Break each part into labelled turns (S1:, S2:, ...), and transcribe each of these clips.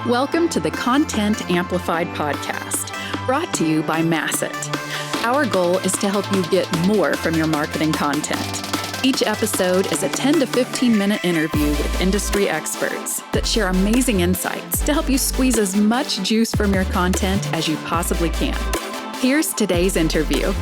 S1: Welcome to the Content Amplified podcast, brought to you by Masset. Our goal is to help you get more from your marketing content. Each episode is a 10 to 15 minute interview with industry experts that share amazing insights to help you squeeze as much juice from your content as you possibly can. Here's today's interview.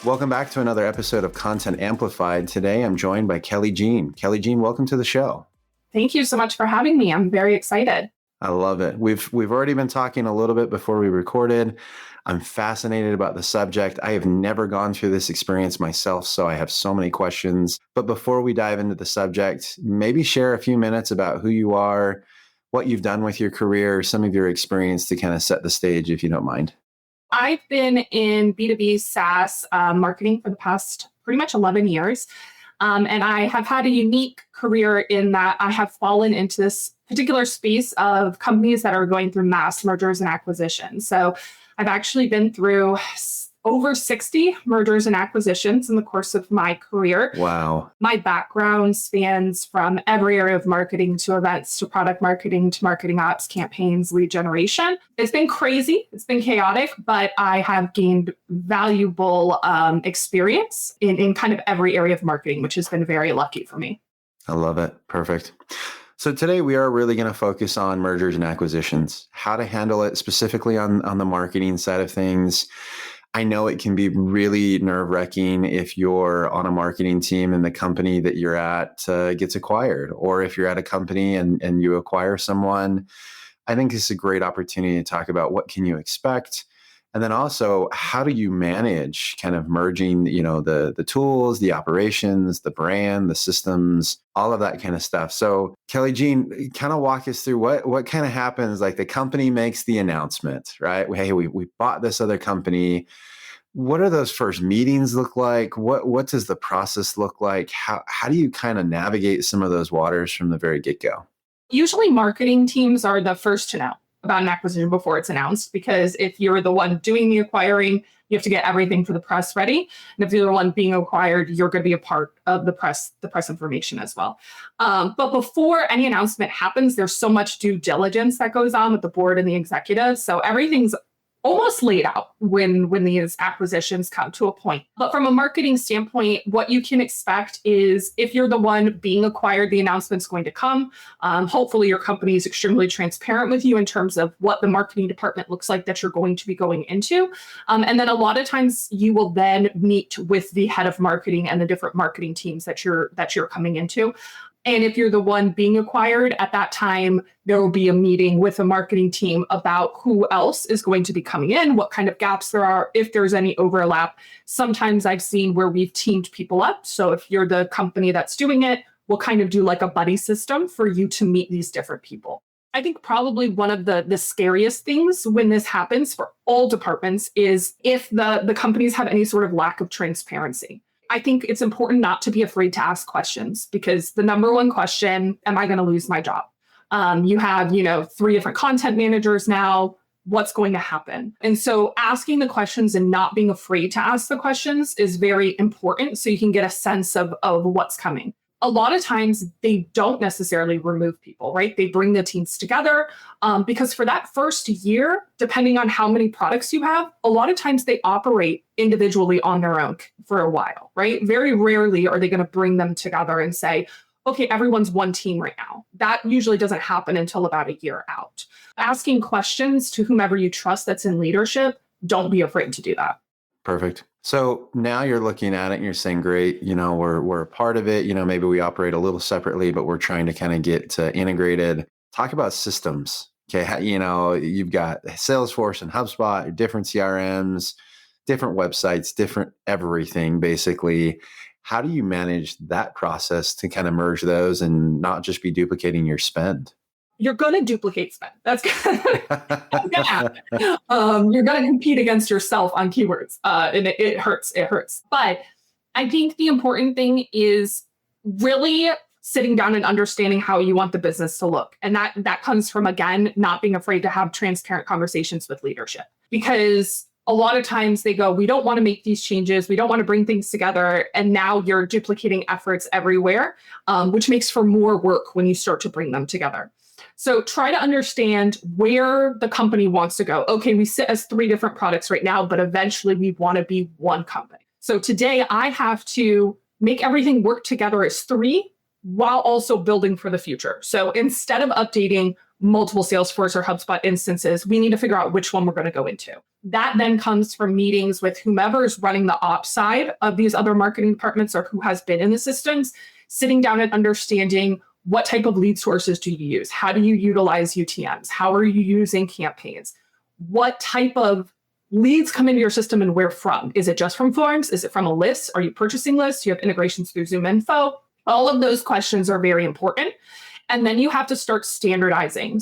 S2: Welcome back to another episode of Content Amplified. Today, I'm joined by Kelly Jean. Kelly Jean, welcome to the show.
S3: Thank you so much for having me. I'm very excited.
S2: I love it. We've already been talking a little bit before we recorded. I'm fascinated about the subject. I have never gone through this experience myself, so I have so many questions. But before we dive into the subject, maybe share a few minutes about who you are, what you've done with your career, some of your experience to kind of set the stage, if you don't mind.
S3: I've been in B2B SaaS marketing for the past pretty much 11 years. And I have had a unique career in that I have fallen into this particular space of companies that are going through mass mergers and acquisitions. So I've actually been through over 60 mergers and acquisitions in the course of my career.
S2: Wow.
S3: My background spans from every area of marketing to events to product marketing to marketing ops, campaigns, lead generation. It's been crazy. It's been chaotic, but I have gained valuable experience in kind of every area of marketing, which has been very lucky for me.
S2: I love it. Perfect. So today we are really going to focus on mergers and acquisitions, how to handle it specifically on the marketing side of things. I know it can be really nerve-wracking if you're on a marketing team and the company that you're at gets acquired, or if you're at a company and you acquire someone. I think it's a great opportunity to talk about what can you expect, and then also how do you manage kind of merging, the tools, the operations, the brand, the systems, all of that kind of stuff. So Kelly Jean, kind of walk us through what kind of happens. Like the company makes the announcement, right? Hey, we bought this other company. What do those first meetings look like? What does the process look like? How do you kind of navigate some of those waters from the very get-go?
S3: Usually marketing teams are the first to know about an acquisition before it's announced, because if you're the one doing the acquiring, you have to get everything for the press ready. And if you're the one being acquired, you're going to be a part of the press information as well. But before any announcement happens, there's so much due diligence that goes on with the board and the executives. So everything's almost laid out when these acquisitions come to a point. But from a marketing standpoint, what you can expect is if you're the one being acquired, the announcement's going to come. Hopefully your company is extremely transparent with you in terms of what the marketing department looks like that you're going to be going into. And then a lot of times you will then meet with the head of marketing and the different marketing teams that you're coming into. And if you're the one being acquired, at that time, there will be a meeting with a marketing team about who else is going to be coming in, what kind of gaps there are, if there's any overlap. Sometimes I've seen where we've teamed people up. So if you're the company that's doing it, we'll kind of do like a buddy system for you to meet these different people. I think probably one of the scariest things when this happens for all departments is if the companies have any sort of lack of transparency. I think it's important not to be afraid to ask questions, because the number one question, am I going to lose my job? You have, 3 different content managers now. What's going to happen? And so asking the questions and not being afraid to ask the questions is very important, so you can get a sense of what's coming. A lot of times they don't necessarily remove people, right? They bring the teams together because for that first year, depending on how many products you have, a lot of times they operate individually on their own for a while, right? Very rarely are they going to bring them together and say, okay, everyone's one team right now. That usually doesn't happen until about a year out. Asking questions to whomever you trust that's in leadership, don't be afraid to do that.
S2: Perfect. So now you're looking at it and you're saying, great, we're a part of it. Maybe we operate a little separately, but we're trying to kind of get integrated. Talk about systems. Okay. You've got Salesforce and HubSpot, different CRMs, different websites, different everything, basically. How do you manage that process to kind of merge those and not just be duplicating your spend?
S3: You're going to duplicate spend. That's going to happen. You're going to compete against yourself on keywords. And it hurts. It hurts. But I think the important thing is really sitting down and understanding how you want the business to look. And that comes from, again, not being afraid to have transparent conversations with leadership. Because a lot of times they go, we don't want to make these changes. We don't want to bring things together. And now you're duplicating efforts everywhere, which makes for more work when you start to bring them together. So try to understand where the company wants to go. Okay, we sit as 3 different products right now, but eventually we want to be one company. So today I have to make everything work together as 3 while also building for the future. So instead of updating multiple Salesforce or HubSpot instances, we need to figure out which one we're going to go into. That then comes from meetings with whomever is running the ops side of these other marketing departments or who has been in the systems, sitting down and understanding what type of lead sources do you use? How do you utilize UTMs? How are you using campaigns? What type of leads come into your system and where from? Is it just from forms? Is it from a list? Are you purchasing lists? Do you have integrations through ZoomInfo? All of those questions are very important. And then you have to start standardizing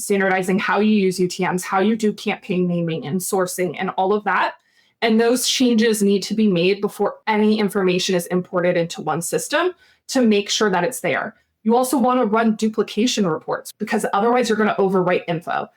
S3: how you use UTMs, how you do campaign naming and sourcing and all of that. And those changes need to be made before any information is imported into one system to make sure that it's there. You also want to run duplication reports because otherwise you're going to overwrite info.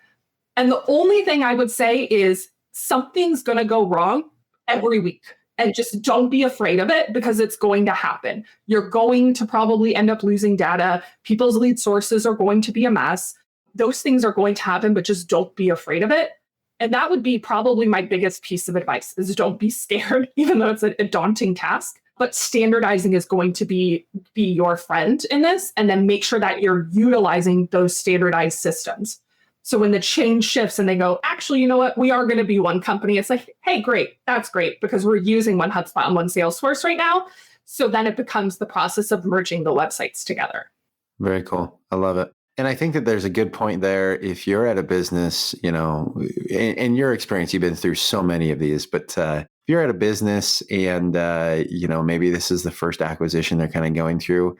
S3: And the only thing I would say is something's going to go wrong every week. And just don't be afraid of it because it's going to happen. You're going to probably end up losing data. People's lead sources are going to be a mess. Those things are going to happen, but just don't be afraid of it. And that would be probably my biggest piece of advice is don't be scared, even though it's a daunting task. But standardizing is going to be your friend in this. And then make sure that you're utilizing those standardized systems. So when the change shifts and they go, actually, you know what, we are going to be one company. It's like, hey, great. That's great because we're using one HubSpot and one Salesforce right now. So then it becomes the process of merging the websites together.
S2: Very cool. I love it. And I think that there's a good point there. If you're at a business, in your experience, you've been through so many of these, but if you're at a business and, maybe this is the first acquisition they're kind of going through,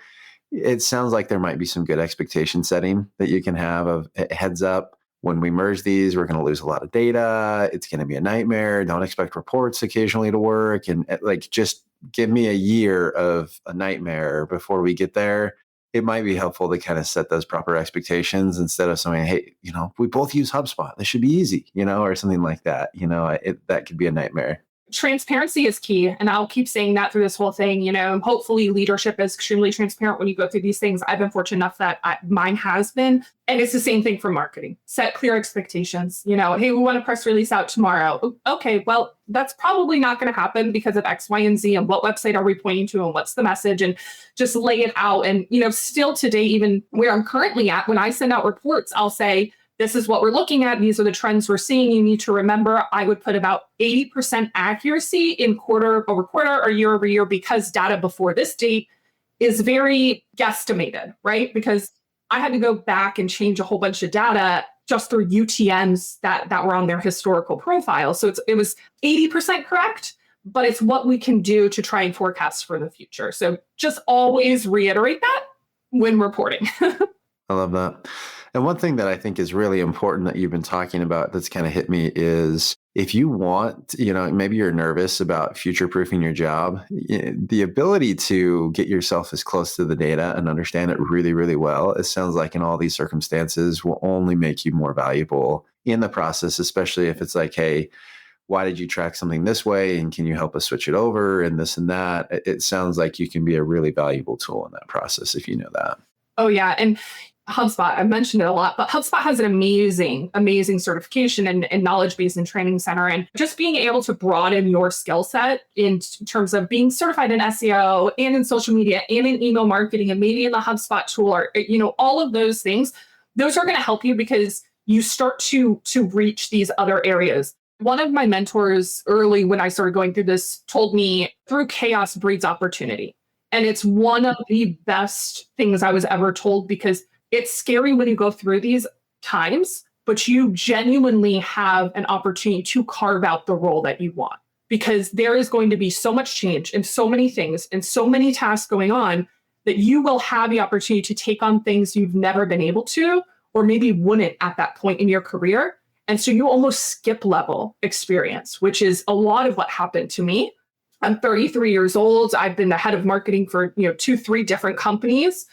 S2: it sounds like there might be some good expectation setting that you can have of heads up. When we merge these, we're going to lose a lot of data. It's going to be a nightmare. Don't expect reports occasionally to work. And just give me a year of a nightmare before we get there. It might be helpful to kind of set those proper expectations instead of saying, hey, we both use HubSpot. This should be easy, or something like that. That could be a nightmare.
S3: Transparency is key. And I'll keep saying that through this whole thing. Hopefully leadership is extremely transparent when you go through these things. I've been fortunate enough that mine has been. And it's the same thing for marketing. Set clear expectations. Hey, we want a press release out tomorrow. Okay, well, that's probably not going to happen because of X, Y, and Z. And what website are we pointing to? And what's the message? And just lay it out. And, still today, even where I'm currently at, when I send out reports, I'll say, this is what we're looking at. These are the trends we're seeing. You need to remember, I would put about 80% accuracy in quarter over quarter or year over year because data before this date is very guesstimated, right? Because I had to go back and change a whole bunch of data just through UTMs that were on their historical profile. So it was 80% correct, but it's what we can do to try and forecast for the future. So just always reiterate that when reporting.
S2: I love that. And one thing that I think is really important that you've been talking about that's kind of hit me is if you want, maybe you're nervous about future-proofing your job, the ability to get yourself as close to the data and understand it really, really well, it sounds like in all these circumstances will only make you more valuable in the process, especially if it's like, hey, why did you track something this way? And can you help us switch it over and this and that? It sounds like you can be a really valuable tool in that process if you know that.
S3: Oh, yeah. And HubSpot, I've mentioned it a lot, but HubSpot has an amazing certification and knowledge base and training center. And just being able to broaden your skill set in terms of being certified in SEO and in social media and in email marketing and maybe in the HubSpot tool or, all of those things, those are going to help you because you start to reach these other areas. One of my mentors early when I started going through this told me through chaos breeds opportunity. And it's one of the best things I was ever told because it's scary when you go through these times, but you genuinely have an opportunity to carve out the role that you want because there is going to be so much change and so many things and so many tasks going on that you will have the opportunity to take on things you've never been able to, or maybe wouldn't at that point in your career. And so you almost skip level experience, which is a lot of what happened to me. I'm 33 years old. I've been the head of marketing for 2-3 different companies.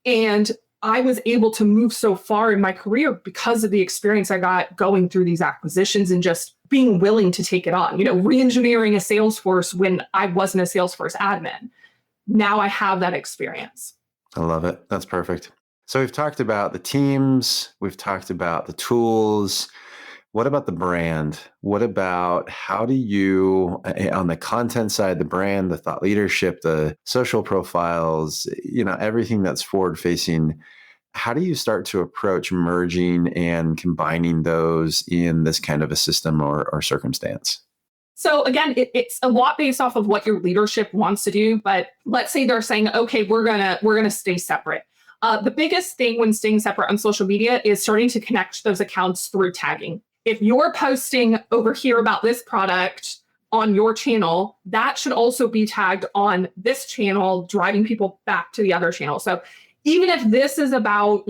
S3: And I was able to move so far in my career because of the experience I got going through these acquisitions and just being willing to take it on. Re-engineering a Salesforce when I wasn't a Salesforce admin. Now I have that experience.
S2: I love it. That's perfect. So we've talked about the teams, we've talked about the tools. What about the brand? What about how do you, on the content side, the brand, the thought leadership, the social profiles, everything that's forward facing, how do you start to approach merging and combining those in this kind of a system or circumstance?
S3: So again, it's a lot based off of what your leadership wants to do. But let's say they're saying, okay, we're gonna stay separate. The biggest thing when staying separate on social media is starting to connect those accounts through tagging. If you're posting over here about this product on your channel, that should also be tagged on this channel, driving people back to the other channel. So even if this is about,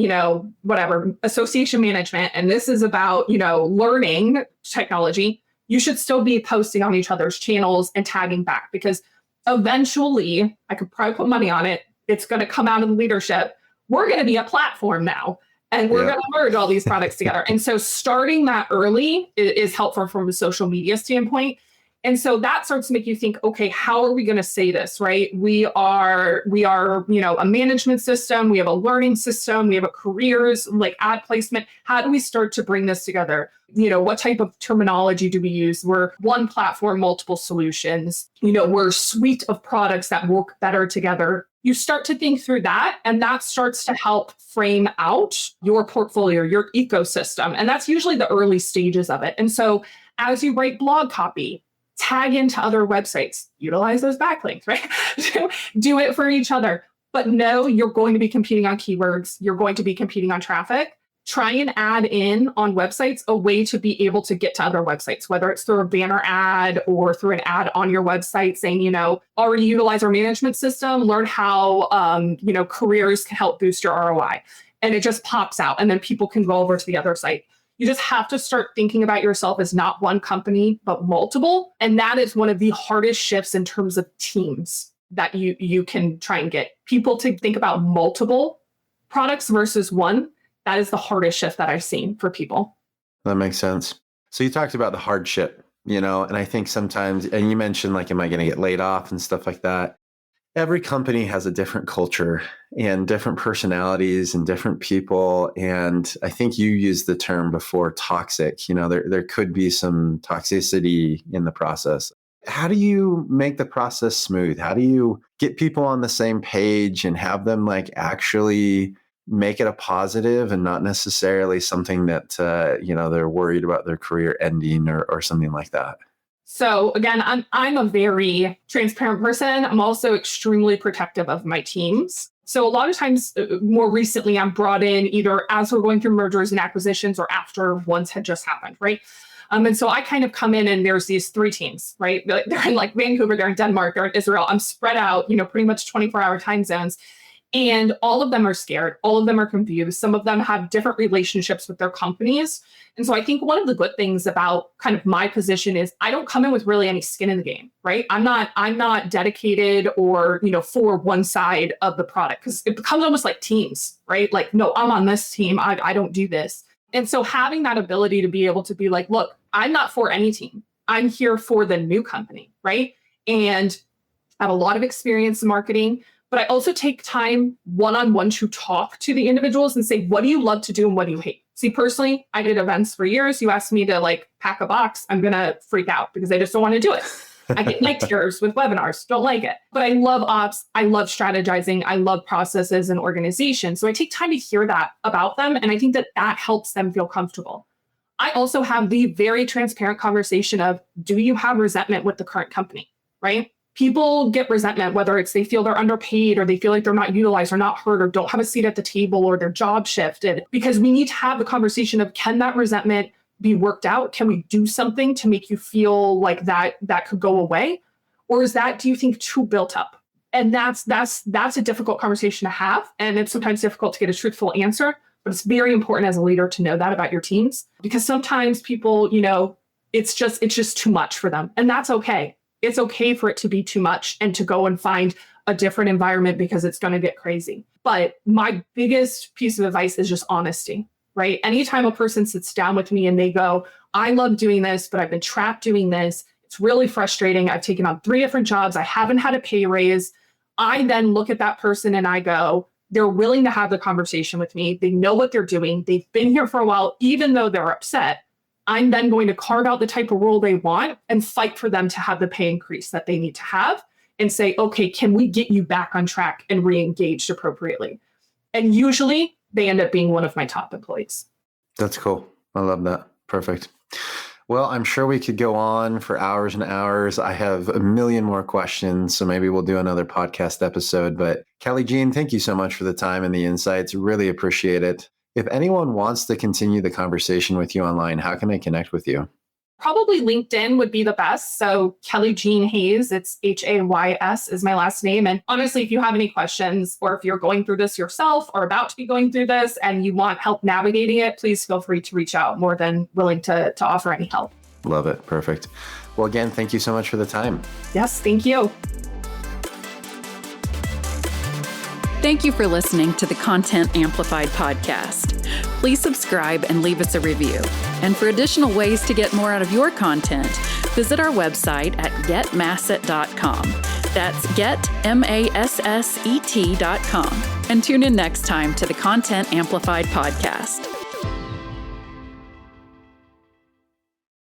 S3: whatever, association management, and this is about, learning technology, you should still be posting on each other's channels and tagging back, because eventually, I could probably put money on it, it's going to come out of the leadership. We're going to be a platform now, and we're going to merge all these products together. And so starting that early is helpful from a social media standpoint. And so that starts to make you think, okay, how are we going to say this, right? We are, a management system. We have a learning system. We have a careers, like ad placement. How do we start to bring this together? What type of terminology do we use? We're one platform, multiple solutions. We're a suite of products that work better together. You start to think through that, and that starts to help frame out your portfolio, your ecosystem. And that's usually the early stages of it. And so as you write blog copy, tag into other websites, utilize those backlinks, right? Do it for each other. But no, you're going to be competing on keywords. You're going to be competing on traffic. Try and add in on websites a way to be able to get to other websites, whether it's through a banner ad or through an ad on your website saying, already utilize our management system, learn how, careers can help boost your ROI. And it just pops out, and then people can go over to the other site. You just have to start thinking about yourself as not one company, but multiple. And that is one of the hardest shifts in terms of teams that you can try and get people to think about multiple products versus one. That is the hardest shift that I've seen for people.
S2: That makes sense. So you talked about the hardship, and I think sometimes, and you mentioned like, am I going to get laid off and stuff like that? Every company has a different culture and different personalities and different people. And I think you used the term before, toxic. There could be some toxicity in the process. How do you make the process smooth? How do you get people on the same page and have them like actually make it a positive and not necessarily something that, they're worried about their career ending or something like that?
S3: So again, I'm a very transparent person. I'm also extremely protective of my teams. So a lot of times, more recently, I'm brought in either as we're going through mergers and acquisitions or after ones had just happened, right? And so I kind of come in and there's these three teams, right? They're in like Vancouver, they're in Denmark, they're in Israel. I'm spread out, pretty much 24-hour time zones. And all of them are scared. All of them are confused. Some of them have different relationships with their companies. And so I think one of the good things about kind of my position is I don't come in with really any skin in the game, right? I'm not dedicated or, for one side of the product, because it becomes almost like teams, right? Like, no, I'm on this team. I don't do this. And so having that ability to be able to be like, look, I'm not for any team. I'm here for the new company, right? And I have a lot of experience in marketing. But I also take time one-on-one to talk to the individuals and say, what do you love to do and what do you hate? See, personally, I did events for years. You asked me to like pack a box, I'm going to freak out because I just don't want to do it. I get night terrors with webinars, don't like it. But I love ops. I love strategizing. I love processes and organization. So I take time to hear that about them. And I think that helps them feel comfortable. I also have the very transparent conversation of, do you have resentment with the current company, right? People get resentment, whether it's they feel they're underpaid or they feel like they're not utilized or not heard or don't have a seat at the table or their job shifted, because we need to have the conversation of, can that resentment be worked out? Can we do something to make you feel like that could go away? Or is that, do you think, too built up? And that's a difficult conversation to have. And it's sometimes difficult to get a truthful answer, but it's very important as a leader to know that about your teams, because sometimes people, it's just too much for them. And that's okay. It's okay for it to be too much and to go and find a different environment because it's going to get crazy. But my biggest piece of advice is just honesty, right? Anytime a person sits down with me and they go, I love doing this, but I've been trapped doing this. It's really frustrating. I've taken on 3 different jobs. I haven't had a pay raise. I then look at that person and I go, they're willing to have the conversation with me. They know what they're doing. They've been here for a while, even though they're upset. I'm then going to carve out the type of role they want and fight for them to have the pay increase that they need to have and say, okay, can we get you back on track and re-engaged appropriately? And usually they end up being one of my top employees.
S2: That's cool. I love that. Perfect. Well, I'm sure we could go on for hours and hours. I have a million more questions, so maybe we'll do another podcast episode. But Kelly Jean, thank you so much for the time and the insights. Really appreciate it. If anyone wants to continue the conversation with you online, how can they connect with you?
S3: Probably LinkedIn would be the best. So Kelly Jean Hayes, it's Hays is my last name. And honestly, if you have any questions or if you're going through this yourself or about to be going through this and you want help navigating it, please feel free to reach out. More than willing to offer any help.
S2: Love it. Perfect. Well, again, thank you so much for the time.
S3: Yes, thank you.
S1: Thank you for listening to the Content Amplified podcast. Please subscribe and leave us a review. And for additional ways to get more out of your content, visit our website at getmasset.com. That's getmasset.com. And tune in next time to the Content Amplified podcast.